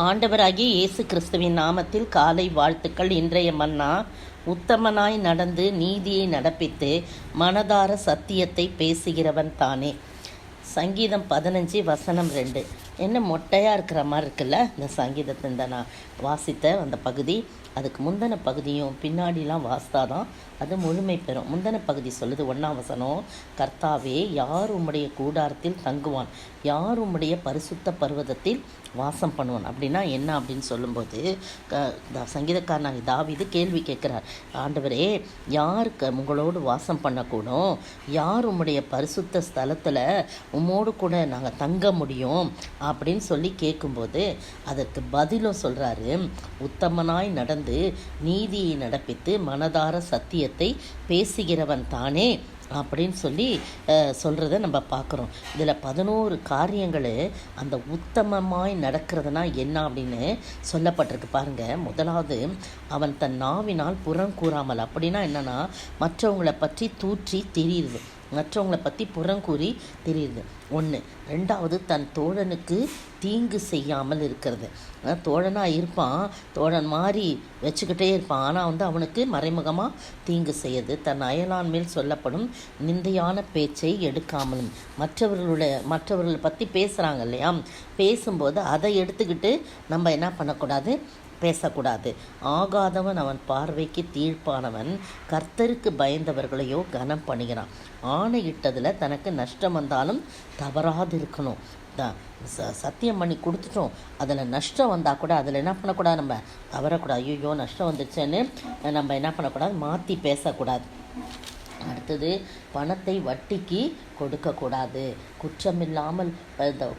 ஆண்டவராகிய இயேசு கிறிஸ்துவின் நாமத்தில் காலை வாழ்த்துக்கள். இன்றைய மன்னா, உத்தமனாய் நடந்து நீதியை நடப்பித்து மனதார சத்தியத்தை பேசுகிறவன் தானே. சங்கீதம் 15:2. என்ன மொட்டையாக இருக்கிற மாதிரி இருக்குல்ல இந்த சங்கீதத்தின் நான் வாசித்த அந்த பகுதி. அதுக்கு முந்தின பகுதியும் பின்னாடிலாம் வாசித்தாதான் அது முழுமை பெறும். முந்தின பகுதி சொல்லுது 1ஆம் வசனம், கர்த்தாவே யார் உம்முடைய கூடாரத்தில் தங்குவான், யார் உம்முடைய பரிசுத்த பர்வதத்தில் வாசம் பண்ணுவான். அப்படின்னா என்ன அப்படின்னு சொல்லும்போது சங்கீதக்காரனாக தாவீது கேள்வி கேட்குறார். ஆண்டவரே, யாருக்கு உங்களோடு வாசம் பண்ணக்கூடும், யார் உம்முடைய பரிசுத்த ஸ்தலத்தில் உம்மோடு கூட நாங்கள் தங்க முடியும் அப்படின்னு சொல்லி கேட்கும்போது அதற்கு பதிலும் சொல்கிறாரு, உத்தமனாய் நடந்து நீதியை நடப்பித்து மனதார சத்தியத்தை பேசுகிறவன் தானே அப்படின்னு சொல்லி சொல்கிறத நம்ம பார்க்குறோம். இதில் 11 காரியங்கள் அந்த உத்தமமாய் நடக்கிறதுனா என்ன அப்படின்னு சொல்லப்பட்டிருக்கு பாருங்கள். முதலாவது, அவன் தன் நாவினால் புறங்கூறாமல். அப்படின்னா என்னென்னா, மற்றவங்களை பற்றி தூற்றி தெரியுது, மற்றவங்களை பற்றி புறங்கூறி தெரியுது ஒன்று. ரெண்டாவது, தன் தோழனுக்கு தீங்கு செய்யாமல் இருக்கிறது. தோழனாக இருப்பான், தோழன் மாதிரி வச்சுக்கிட்டே இருப்பான், ஆனால் அவனுக்கு மறைமுகமாக தீங்கு செய்யுது. தன் அயலான் மேல் சொல்லப்படும் நிந்தையான பேச்சை எடுக்காமலும். மற்றவர்களை பற்றி பேசுகிறாங்க இல்லையா, பேசும்போது அதை எடுத்துக்கிட்டு நம்ம என்ன பண்ணக்கூடாது, பேசக்கூடாது. ஆகாதவன் அவன் பார்வைக்கு தீர்ப்பானவன் கர்த்தருக்கு பயந்தவர்களையோ கனம் பண்ணுகிறான். ஆணையிட்டதில் தனக்கு நஷ்டம் வந்தாலும் தவறாது இருக்கணும். சத்தியம் பண்ணி கொடுத்துட்டோம், அதில் நஷ்டம் வந்தால் கூட அதில் என்ன பண்ணக்கூடாது, நம்ம தவறக்கூடாது. ஐயோ நஷ்டம் வந்துடுச்சேன்னு நம்ம என்ன பண்ணக்கூடாது, மாற்றி பேசக்கூடாது. அடுத்தது, பணத்தை வட்டிக்கு கொடுக்கக்கூடாது.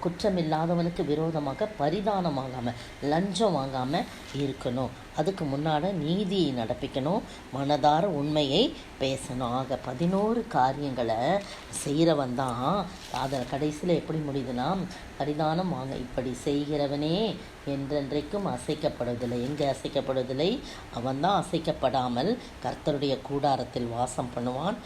குற்றமில்லாதவனுக்கு விரோதமாக பரிதானம் வாங்காமல், லஞ்சம் வாங்காமல் இருக்கணும். அதுக்கு முன்னாடி நீதியை நடப்பிக்கணும், மனதார உண்மையை பேசணும். ஆக 11 காரியங்களை செய்கிறவன் தான். அதில் கடைசியில் எப்படி முடியுதுன்னா, பரிதானம் வாங்க இப்படி செய்கிறவனே என்றென்றைக்கும் அசைக்கப்படுவதில்லை. எங்கே அசைக்கப்படுவதில்லை, அவன் தான் அசைக்கப்படாமல் கர்த்தருடைய கூடாரத்தில் வாசம் பண்ணுவான்,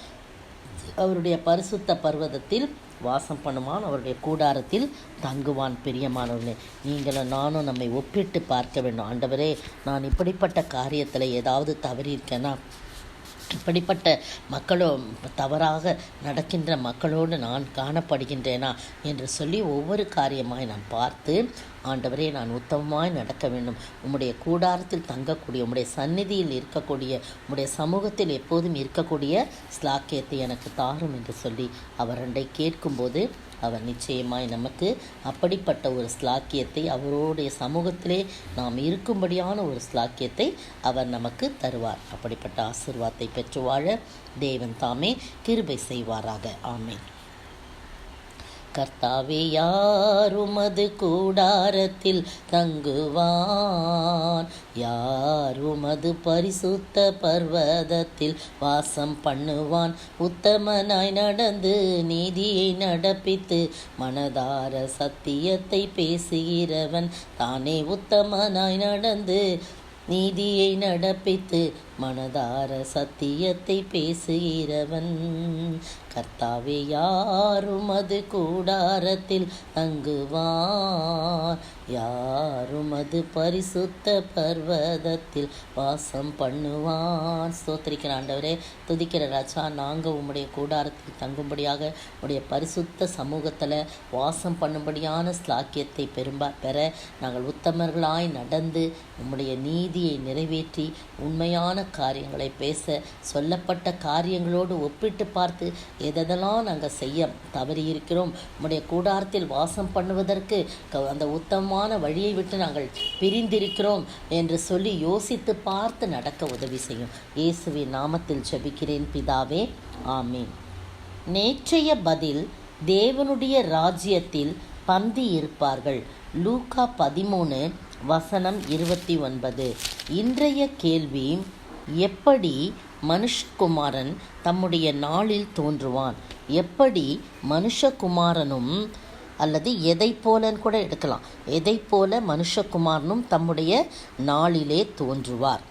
அவருடைய பரிசுத்த பர்வதத்தில் வாசம் பண்ணுவான், அவருடைய கூடாரத்தில் தங்குவான். பிரியமானவர்களே, நீங்களும் நானும் நம்மை ஒப்பிட்டு பார்க்க வேண்டும். ஆண்டவரே, நான் இப்படிப்பட்ட காரியத்தில் ஏதாவது தவறியிருக்கேன்னா, இப்படிப்பட்ட தவறாக நடக்கின்ற மக்களோடு நான் காணப்படுகின்றேனா என்று சொல்லி ஒவ்வொரு காரியமாய் நான் பார்த்து, ஆண்டவரே, நான் உத்தமமாய் நடக்க வேண்டும், உம்முடைய கூடாரத்தில் தங்கக்கூடிய, உம்முடைய சந்நிதியில் இருக்கக்கூடிய, உம்முடைய சமூகத்தில் எப்போதும் இருக்கக்கூடிய ஸ்லாக்கியத்தை எனக்கு தாரும் என்று சொல்லி அவர் அண்டை கேட்கும்போது அவர் நிச்சயமாய் நமக்கு அப்படிப்பட்ட ஒரு ஸ்லாக்கியத்தை, அவருடைய சமூகத்திலே நாம் இருக்கும்படியான ஒரு ஸ்லாக்கியத்தை அவர் நமக்கு தருவார். அப்படிப்பட்ட ஆசீர்வாதத்தை பெற்று வாழ தேவன் தாமே கிருபை செய்வாராக. ஆமென். கர்த்தாவே யார் உமது கூடாரத்தில் தங்குவான், யார் உமது பரிசுத்த பர்வதத்தில் வாசம் பண்ணுவான். உத்தமனாய் நடந்து நீதியை நடப்பித்து மனதார சத்தியத்தை பேசுகிறவன் தானே. உத்தமனாய் நடந்து நீதியை நடப்பித்து மனதார சத்தியத்தை பேசுகிறவன். கர்த்தாவே யார் உமது கூடாரத்தில் தங்குவான், யார் உமது பரிசுத்த பர்வதத்தில் வாசம் பண்ணுவான். ஸ்தோத்திரிக்கிற ஆண்டவரே, துதிக்கிற ராஜா, நாங்கள் உம்முடைய கூடாரத்தில் தங்கும்படியாக உடைய பரிசுத்த சமூகத்தில் வாசம் பண்ணும்படியான ஸ்லாக்கியத்தை பெற நாங்கள் உத்தமர்களாய் நடந்து உம்முடைய நீதியை நிறைவேற்றி உண்மையான காரியங்களை பேச, சொல்லப்பட்ட காரியங்களோடு ஒப்பிட்டு பார்த்து எதெல்லாம் நாங்கள் செய்ய தவறியிருக்கிறோம், உம்முடைய கூடாரத்தில் வாசம் பண்ணுவதற்கு அந்த உத்தமமான வழியை விட்டு நாங்கள் பிரிந்திருக்கிறோம் என்று சொல்லி யோசித்து பார்த்து நடக்க உதவி செய்யும். இயேசுவின் நாமத்தில் ஜெபிக்கிறேன் பிதாவே, ஆமீன். நேற்றைய பதில், தேவனுடைய ராஜ்யத்தில் பந்தி இருப்பார்கள். லூக்கா 13:29. இன்றைய கேள்வி, எப்படி மனுஷகுமாரன் தம்முடைய நாளில் தோன்றுவான்? எப்படி மனுஷகுமாரனும், அல்லது எதை போலன்னு கூட எடுக்கலாம், எதை போல மனுஷகுமாரனும் தம்முடைய நாளிலே தோன்றுவார்?